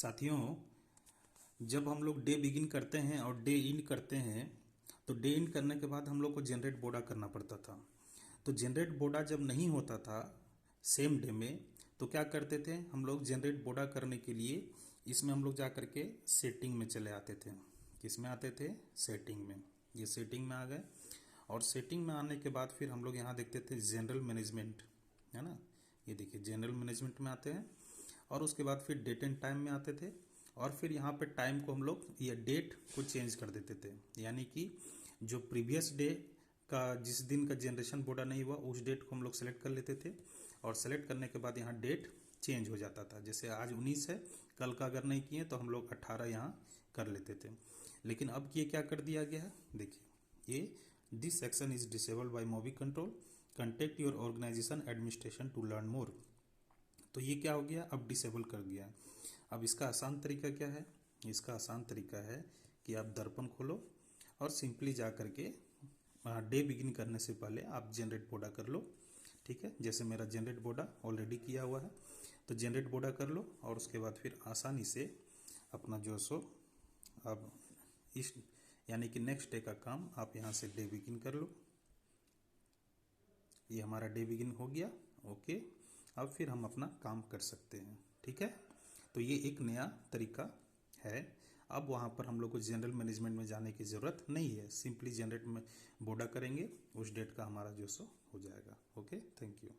साथियों, जब हम लोग डे बिगिन करते हैं और डे इन करते हैं तो डे इन करने के बाद हम लोग को जनरेट बोडा करना पड़ता था। तो जनरेट बोडा जब नहीं होता था सेम डे में, तो क्या करते थे हम लोग जनरेट बोडा करने के लिए इसमें हम लोग जा करके सेटिंग में चले आते थे। किस में आते थे? सेटिंग में। ये सेटिंग में आ गए और सेटिंग में आने के बाद फिर हम लोग यहाँ देखते थे जनरल मैनेजमेंट, है ना। ये देखिए जनरल मैनेजमेंट में आते हैं और उसके बाद फिर डेट एंड टाइम में आते थे और फिर यहाँ पे टाइम को हम लोग या डेट को चेंज कर देते थे। यानी कि जो प्रीवियस डे का जिस दिन का जनरेशन बोडा नहीं हुआ उस डेट को हम लोग सेलेक्ट कर लेते थे और सेलेक्ट करने के बाद यहाँ डेट चेंज हो जाता था। जैसे आज 19 है, कल का अगर नहीं किए तो हम लोग 18 यहाँ कर लेते थे। लेकिन अब ये क्या कर दिया गया है, देखिए ये this section is disabled by MobiControl, contact your organisation administration to learn more. तो ये क्या हो गया, अब डिसेबल कर दिया है। अब इसका आसान तरीका क्या है? इसका आसान तरीका है कि आप दर्पण खोलो और सिंपली जा करके डे बिगिन करने से पहले आप जनरेट बोडा कर लो। ठीक है, जैसे मेरा जनरेट बोडा ऑलरेडी किया हुआ है तो जनरेट बोडा कर लो और उसके बाद फिर आसानी से अपना जो सो अब इस यानी कि नेक्स्ट डे का काम आप यहाँ से डे बिगिन कर लो। ये हमारा डे बिगिन हो गया। ओके, अब फिर हम अपना काम कर सकते हैं। ठीक है, तो ये एक नया तरीका है। अब वहाँ पर हम लोग को जनरल मैनेजमेंट में जाने की ज़रूरत नहीं है, सिंपली जनरेट में बोडा करेंगे, उस डेट का हमारा जो सो हो जाएगा। Okay, thank you.